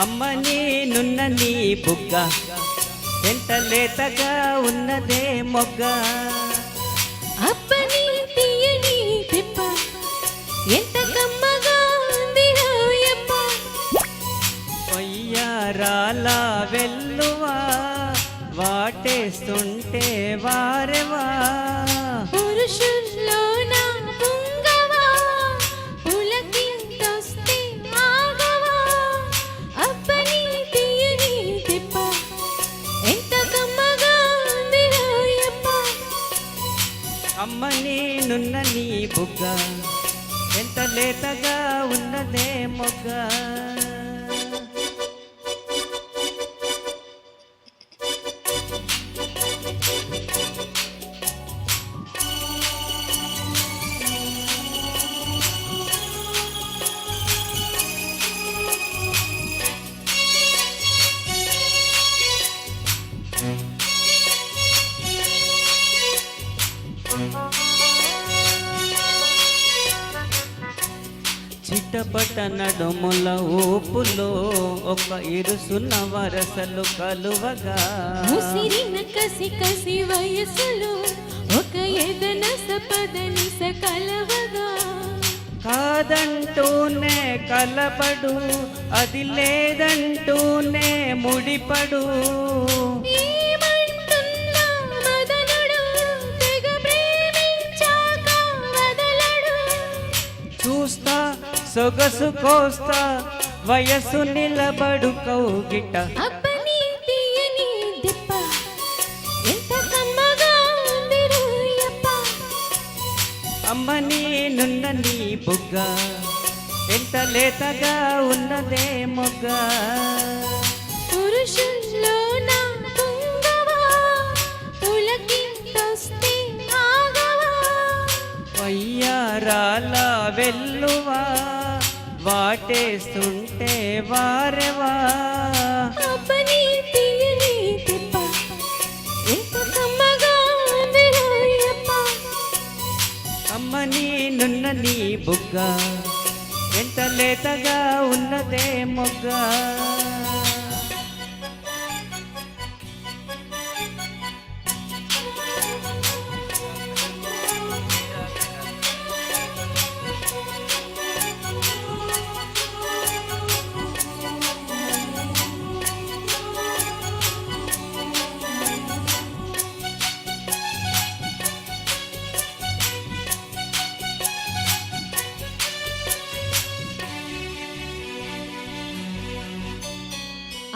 అమ్మ నేనున్న నీ బుగ్గ ఎంత లేతగా ఉన్నదే మొగ్గ. అప్పని తీయని తిప్ప ఎంత కమ్మగా ఉంది రోయప్ప. వయ్యారాల వెల్లువా వాటేస్తుంటే వారెవా. పురుషుల్లో నా పుంగవా పులకింతొస్తే ఆగవా. అప్పని తీయని తిప్ప ఎంత కమ్మగా ఉంది రోయప్ప. అమ్మ నేనున్న నీ బుగ్గ ఎంత లేతగా ఉన్నదే మొగ్గ. చిటపట నడుముల ఊపులో ఒక ఇరుసున్న వరసలు కలువగా. ముసిరిన కసి కసి వయసులో ఒక ఎదన సపదనిస కలవగా. కాదంటూనే కలపడు అది లేదంటూనే ముడిపడు. ఏమంటున్నా మదనుడు తెగ ప్రేమించాక వదలడు. చూస్తా సొగసు కోస్తా వయసు నిలబడు కౌగిట. అప్పని తీయని దిప్ప ఎంత కమ్మగా ఉంది రోయప్ప. అమ్మ నేనున్న నీ బుగ్గ ఎంత లేతగా ఉన్నదే మొగ్గ. పురుషుల్లో నా పుంగవా పులకింతొస్తే ఆగవా. వయ్యారాల వెల్లువా వాటేస్తుంటే వారెవా. అప్పని తీయని తిప్ప ఎంత కమ్మగా ఉంది రోయప్ప. అమ్మ నేనున్న నీ బుగ్గ ఎంత లేతగా ఉన్నదే మొగ్గ.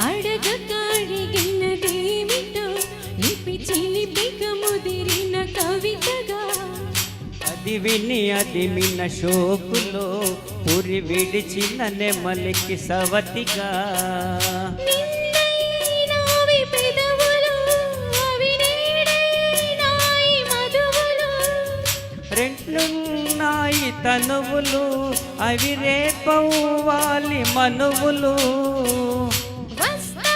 అడగక అడిగినదేమిటో లిపి చిలిపిక ముదిరిన కవితగా. అది విని అది మిన్న షోకులో పురి విడిచిన నెమలికి సవతిగా. నిన్నైనావి పెదవులు అవి నేడైనాయి మధువులు. రెండున్నాయి తనువులు అవి రేపవ్వాలి మనువులు. వస్తా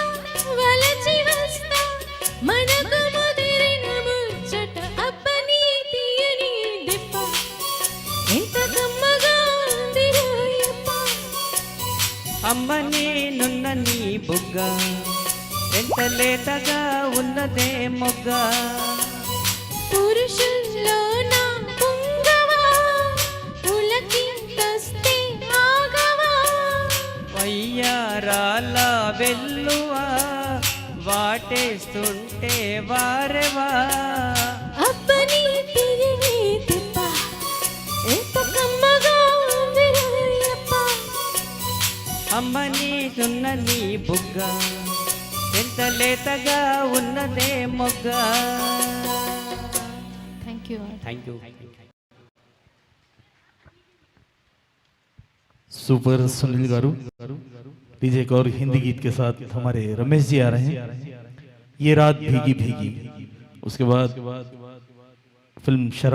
వలచి వస్తా మనకు ముదిరిన ముచ్చట. అప్పని తీయని దిప్ప ఎంత కమ్మగా ఉంది రోయప్ప. అమ్మ నేనున్న నీ బుగ్గ ఎంత లేతగా ఉన్నదే మొగ్గ. పురుషుల్లో నా పుంగవా పులకింతొస్తే ఆగవా. వయ్యారాల వెల్లువా వాటేస్తుంటే వారెవా. అప్పని తీయని తిప్ప ఎంత కమ్మగా ఉంది రోయప్ప. అమ్మ నీకున్న నీ బుగ్గ ఎంత లేతగా ఉన్నదే మొగ్గ. Thank you. Super Sunil garu DJ एक और हिंदी गीत के साथ हमारे रमेश जी आ रहे हैं। ये रात भीगी भीगी, उसके बाद फिल्म शराब